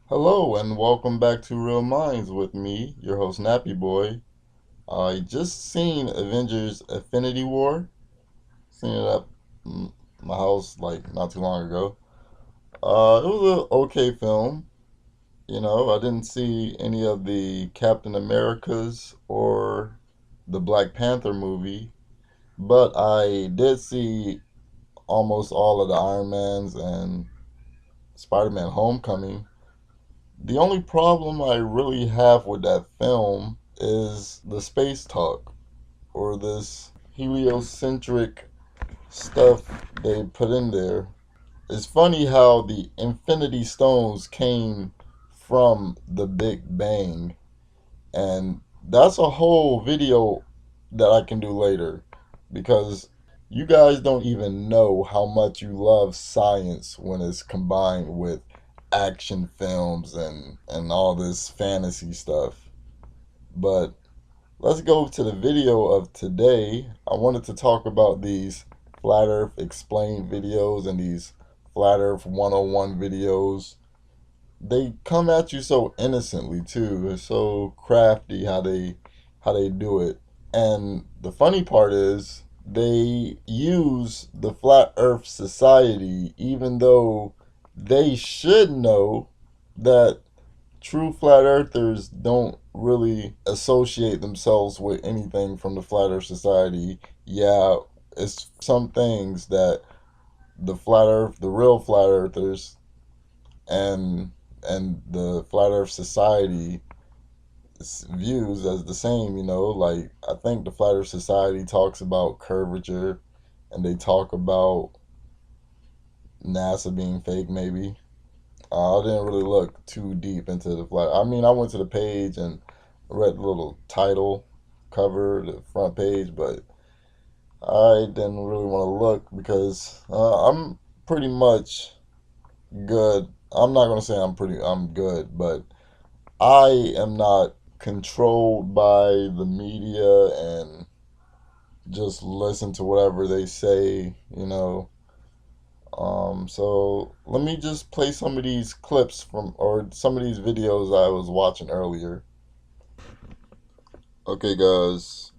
Hello and welcome back to Real Minds with me, your host Nappy Boy. I just seen Avengers Infinity War. Seen it at my house like not too long ago. It was an okay film. I didn't see any of the Captain Americas or the Black Panther movie, but I did see almost all of the Iron Mans and Spider-Man Homecoming. The only problem I really have with that film is the space talk or this heliocentric stuff they put in there. It's funny how the Infinity Stones came from the Big Bang, and that's a whole video that I can do later because you guys don't even know how much you love science when it's combined with action films and all this fantasy stuff. But let's go to the video of today. I wanted to talk about these Flat Earth Explained videos and these Flat Earth 101 videos. They come at you so innocently too. It's so crafty how they do it. And the funny part is they use the Flat Earth Society even though they should know that true flat earthers don't really associate themselves with anything from the Flat Earth Society. Yeah, it's some things that the real flat earthers and the Flat Earth Society views as the same, like I think the Flat Earth Society talks about curvature and they talk about NASA being fake maybe. I didn't really look too deep into the flat. I mean, I went to the page and read the little title cover, the front page, but I didn't really want to look because I'm pretty much good. I'm not gonna say I'm good, but I am not controlled by the media and just listen to whatever they say. So let me just play some of these clips or some of these videos I was watching earlier. Okay, guys.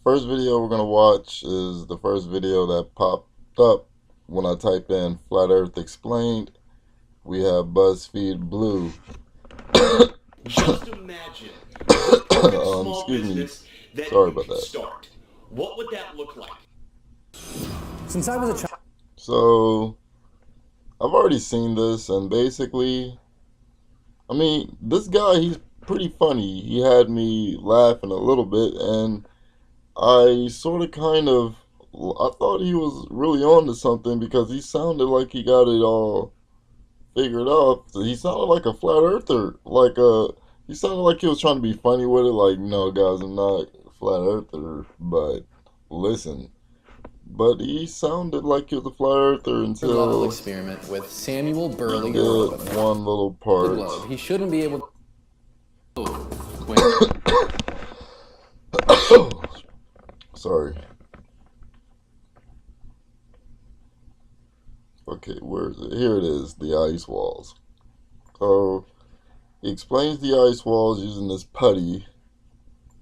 First video we're gonna watch is the first video that popped up when I type in Flat Earth Explained. We have BuzzFeed Blue. Just imagine Excuse me. that Sorry you about could that. start. What would that look like? Since I was a child. So I've already seen this, and basically, I mean, this guy, he's pretty funny. He had me laughing a little bit, and I sort of I thought he was really on to something because he sounded like he got it all figured out. He sounded like a flat earther. He sounded like he was trying to be funny with it. Like, no, guys, I'm not a flat earther, but listen. But he sounded like he was a flat earther Level until experiment with Samuel Burley did one little the part. globe. He shouldn't be able to Sorry. Okay, where is it? Here it is, the ice walls. So he explains the ice walls using this putty,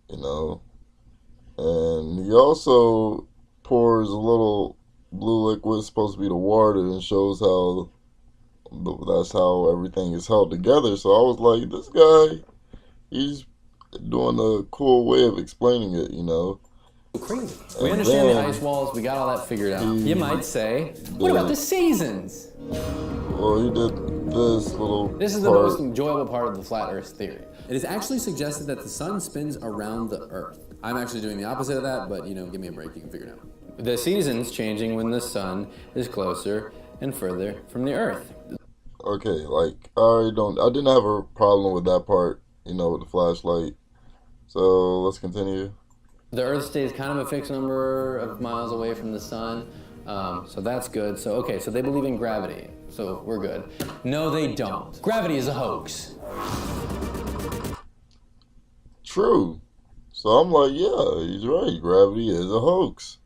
you know, and he also pours a little blue liquid, supposed to be the water, and shows how that's how everything is held together. So I was like, this guy, he's doing a cool way of explaining it. crazy. And We understand the then ice walls. We got all that figured out. he You might say, what about the seasons? Well, he did this little This is the part. most enjoyable part of the flat Earth theory. It is actually suggested that the sun spins around the Earth. I'm actually doing the opposite of that, but give me a break. You can figure it out. The seasons changing when the sun is closer and further from the Earth. Okay, like I didn't have a problem with that part, with the flashlight. So let's continue. The Earth stays kind of a fixed number of miles away from the sun, so that's good. So they believe in gravity, so we're good. No, they don't. Gravity is a hoax. True. So I'm like, yeah, he's right. Gravity is a hoax.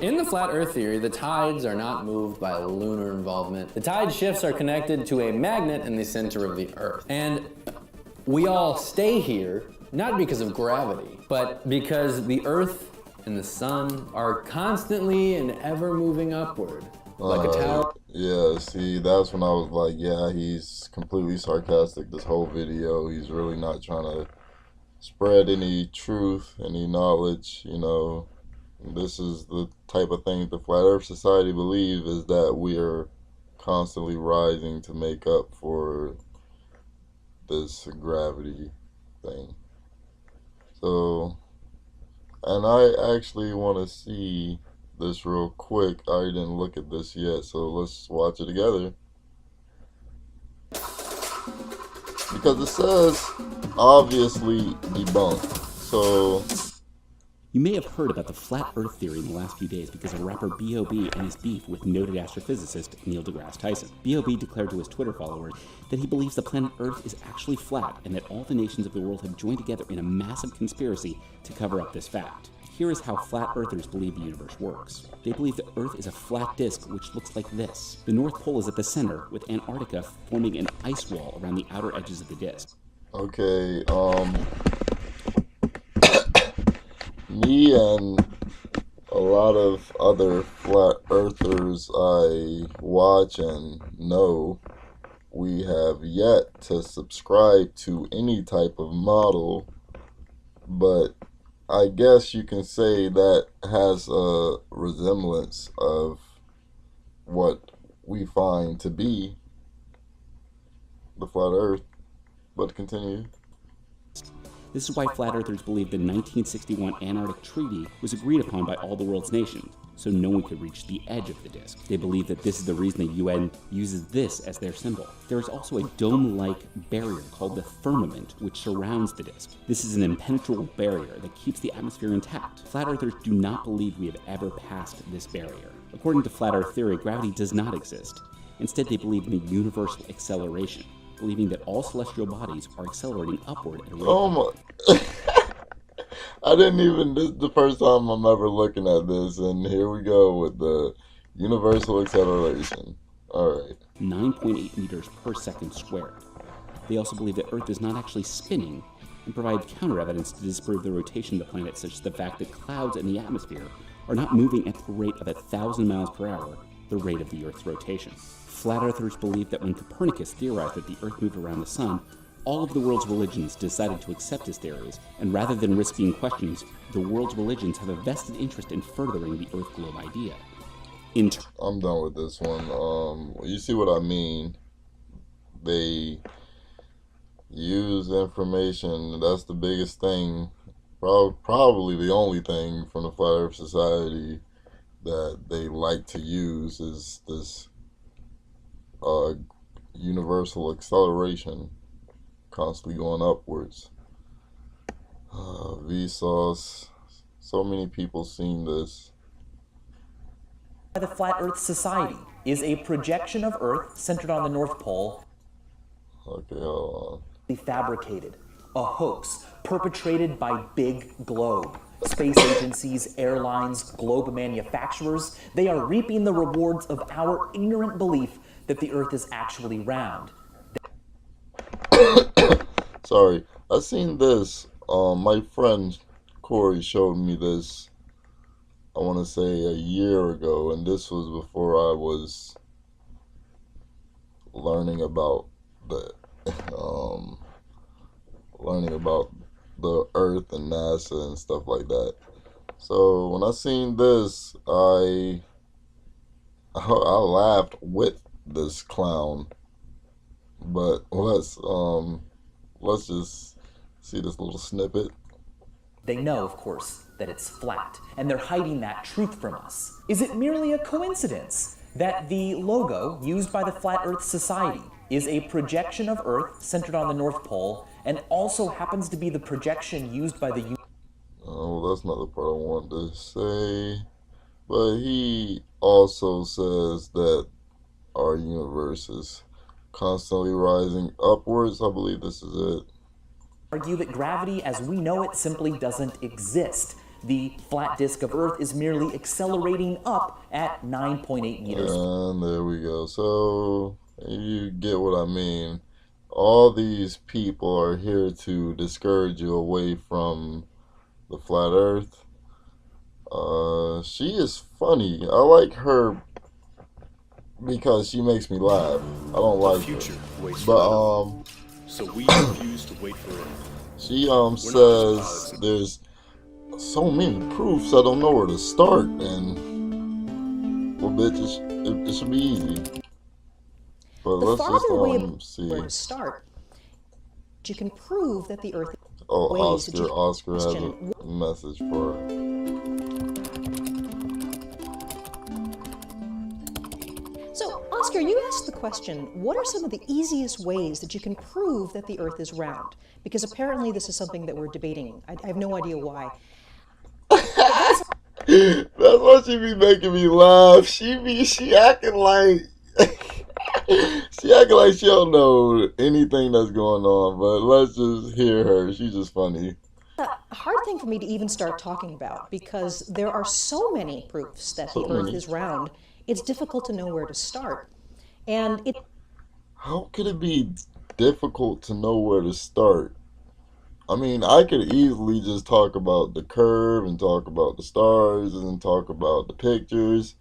In the flat earth theory, the tides are not moved by lunar involvement. The tide shifts are connected to a magnet in the center of the earth. And we all stay here, not because of gravity, but because the earth and the sun are constantly and ever moving upward, like a tower. Yeah, see, that's when I was like, yeah, he's completely sarcastic this whole video. He's really not trying to spread any truth, any knowledge, you know. This is the type of thing the Flat Earth Society believe, is that we are constantly rising to make up for this gravity thing. So, and I actually want to see this real quick. I didn't look at this yet, so let's watch it together. Because it says obviously debunked. So you may have heard about the flat earth theory in the last few days because of rapper B.O.B. and his beef with noted astrophysicist Neil deGrasse Tyson. B.O.B. declared to his Twitter followers that he believes the planet Earth is actually flat and that all the nations of the world have joined together in a massive conspiracy to cover up this fact. Here is how flat earthers believe the universe works. They believe the Earth is a flat disk which looks like this. The North Pole is at the center, with Antarctica forming an ice wall around the outer edges of the disk. okay, me and a lot of other flat earthers I watch and know, we have yet to subscribe to any type of model, but I guess you can say that has a resemblance of what we find to be the flat earth. But continue. This is why flat earthers believe the 1961 Antarctic Treaty was agreed upon by all the world's nations, so no one could reach the edge of the disk. They believe that this is the reason the UN uses this as their symbol. There is also a dome-like barrier called the firmament, which surrounds the disk. This is an impenetrable barrier that keeps the atmosphere intact. Flat earthers do not believe we have ever passed this barrier. According to flat earth theory, gravity does not exist. Instead, they believe in the universal acceleration, believing that all celestial bodies are accelerating upward at a rate. Oh my. I didn't even, this is the first time I'm ever looking at this, and here we go with the universal acceleration. Alright. 9.8 meters per second squared. They also believe that Earth is not actually spinning, and provide counter evidence to disprove the rotation of the planet, such as the fact that clouds in the atmosphere are not moving at the rate of 1,000 miles per hour, the rate of the Earth's rotation. Flat earthers believe that when Copernicus theorized that the Earth moved around the sun, all of the world's religions decided to accept his theories, and rather than risk being questioned, the world's religions have a vested interest in furthering the Earth globe idea. I'm done with this one. You see what I mean? They use information. That's the biggest thing, probably the only thing from the Flat Earth Society that they like to use is this universal acceleration, constantly going upwards. Vsauce, so many people seen this. The Flat Earth Society is a projection of Earth centered on the North Pole. Okay, hold on. Fabricated, a hoax perpetrated by Big Globe. Space agencies, airlines, globe manufacturers, they are reaping the rewards of our ignorant belief that the Earth is actually round. Sorry, I seen this. My friend Corey showed me this, I want to say a year ago, and this was before I was learning about the Earth and NASA and stuff like that. So when I seen this, I laughed with this clown. But let's just see this little snippet. They know, of course, that it's flat, and they're hiding that truth from us. Is it merely a coincidence that the logo used by the Flat Earth Society is a projection of Earth centered on the North Pole, and also happens to be the projection used by the... Oh, that's not the part I wanted to say. But he also says that our universe is constantly rising upwards. I believe this is it. Argue that gravity as we know it simply doesn't exist. the flat disk of Earth is merely accelerating up at 9.8 meters. And there we go. So you get what I mean. All these people are here to discourage you away from the flat Earth. She is funny. I like her because she makes me laugh. I don't like future her. waits But for them. So we refuse to wait for it. she says there's so many proofs I don't know where to start, and well, bitch, it should be easy. But The let's farther away just see. where to start, you can prove that the Earth. Oh, ways that you Oscar has question- a message for her. So, Oscar, you asked the question, what are some of the easiest ways that you can prove that the Earth is round? Because apparently this is something that we're debating. I have no idea why. That's why she be making me laugh. She acting like she acting like she don't know anything that's going on. But let's just hear her. She's just funny. A hard thing for me to even start talking about because there are so many proofs that the Earth is round. It's difficult to know where to start. And it How could it be difficult to know where to start? I mean, I could easily just talk about the curve and talk about the stars and talk about the pictures.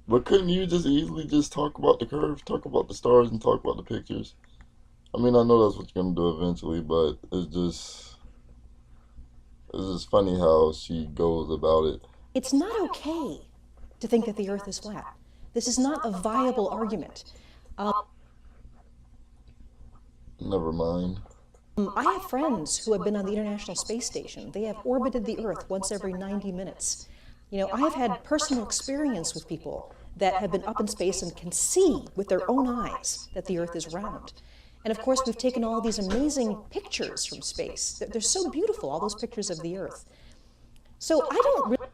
But couldn't you just easily just talk about the curve, talk about the stars, and talk about the pictures? I mean, I know that's what you're gonna do eventually, but it's just funny how she goes about it. it's not okay to think that the Earth is flat. This is not a viable argument. Never mind. I have friends who have been on the International Space Station. They have orbited the Earth once every 90 minutes. You know, I have had personal experience with people that have been up in space and can see with their own eyes that the Earth is round. And of course, we've taken all these amazing pictures from space. They're so beautiful, all those pictures of the Earth. So I don't really.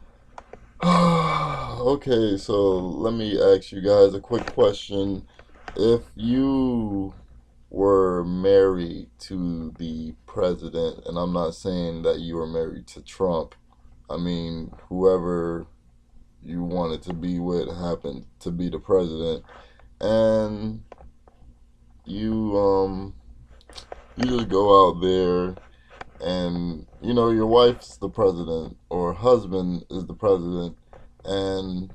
Okay, so let me ask you guys a quick question. If you were married to the president, and I'm not saying that you were married to Trump, I mean, whoever you wanted to be with happened to be the president, and you just go out there and your wife's the president or husband is the president, and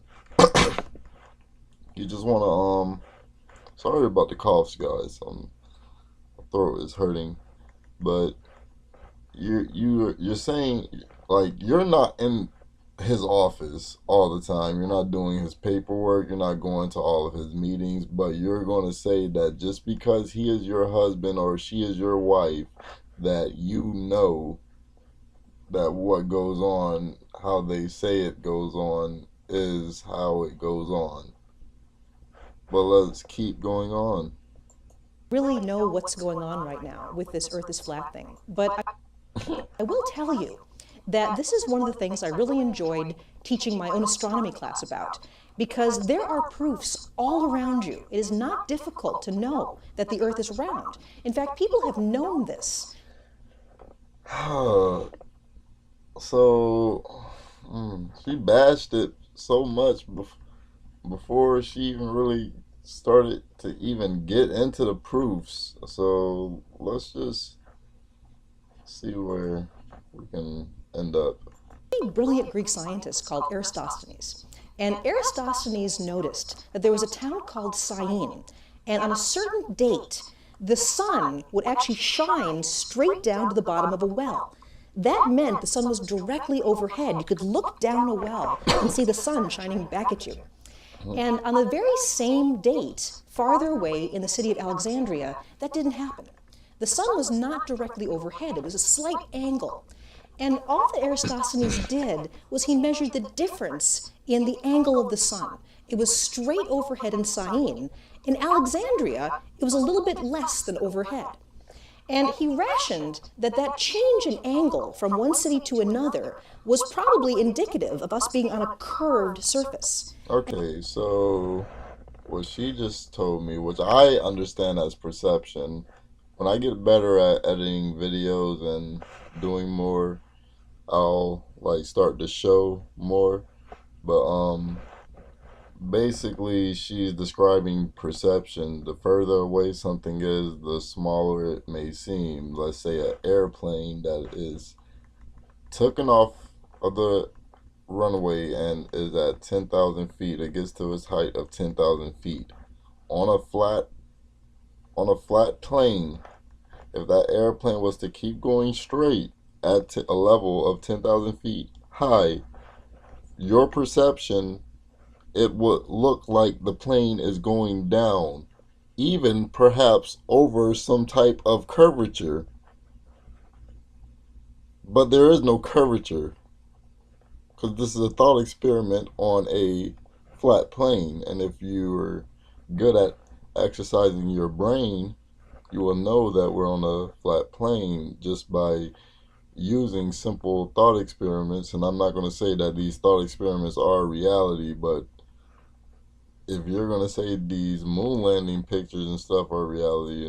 you just want to sorry about the coughs, guys. My throat is hurting, but you're saying, like, you're not in his office all the time. You're not doing his paperwork. You're not going to all of his meetings, but you're going to say that just because he is your husband or she is your wife, that you know that what goes on, how they say it goes on, is how it goes on. But let's keep going on. really know what's going on right now with this Earth is flat thing. But I will tell you that this is one of the things I really enjoyed teaching my own astronomy class about, because there are proofs all around you. It is not difficult to know that the Earth is round. In fact, people have known this. So, she bashed it so much before she even really started to even get into the proofs. So let's just see where we can end up. A brilliant Greek scientist called Eratosthenes. And Eratosthenes noticed that there was a town called Syene, and on a certain date, the sun would actually shine straight down to the bottom of a well. That meant the sun was directly overhead. You could look down a well and see the sun shining back at you. And on the very same date, farther away in the city of Alexandria, that didn't happen. The sun was not directly overhead. It was a slight angle. And all that Eratosthenes did was he measured the difference in the angle of the sun. It was straight overhead in Syene. In Alexandria, it was a little bit less than overhead. And he rationed that that change in angle from one city to another was probably indicative of us being on a curved surface. Okay, so what she just told me, which I understand as perception, when I get better at editing videos and doing more, I'll like start to show more. But basically she's describing perception. The further away something is, the smaller it may seem. Let's say an airplane that is taken off of the runway and is at 10,000 feet. It gets to its height of 10,000 feet on a flat plane. If that airplane was to keep going straight at a level of 10,000 feet high, your perception, it would look like the plane is going down, even perhaps over some type of curvature. But there is no curvature, because this is a thought experiment on a flat plane. And if you're good at exercising your brain, you will know that we're on a flat plane just by using simple thought experiments. And I'm not going to say that these thought experiments are reality, but if you're going to say these moon landing pictures and stuff are reality,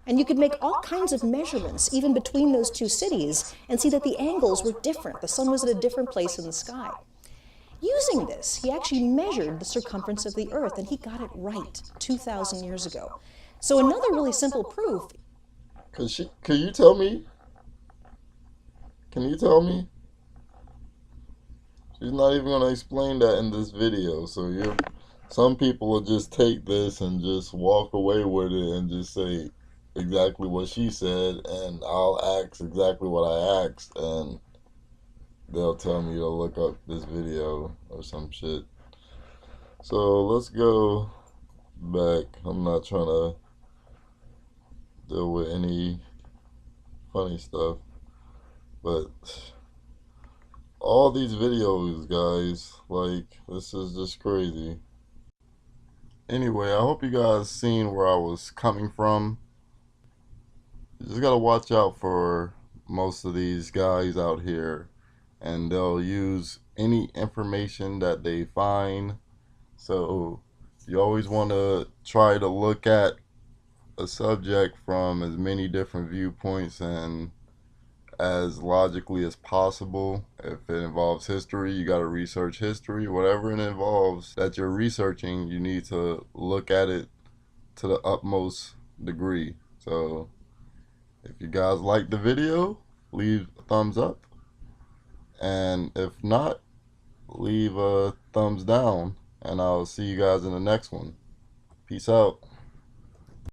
And you could make all kinds of measurements, even between those two cities, and see that the angles were different. The sun was at a different place in the sky. Using this, he actually measured the circumference of the Earth, and he got it right 2,000 years ago. So another really simple proof. Can you tell me? Can you tell me? She's not even going to explain that in this video. So some people will just take this and just walk away with it and just say exactly what she said, and I'll ask exactly what I asked, and they'll tell me to look up this video or some shit. So let's go back. I'm not trying to deal with any funny stuff, but all these videos, guys, like, this is just crazy. Anyway, I hope you guys seen where I was coming from. You just gotta watch out for most of these guys out here, and they'll use any information that they find. So you always want to try to look at a subject from as many different viewpoints and as logically as possible. If it involves history, you got to research history. Whatever it involves that you're researching, you need to look at it to the utmost degree. So if you guys like the video, leave a thumbs up, and if not, leave a thumbs down, and I'll see you guys in the next one. Peace out.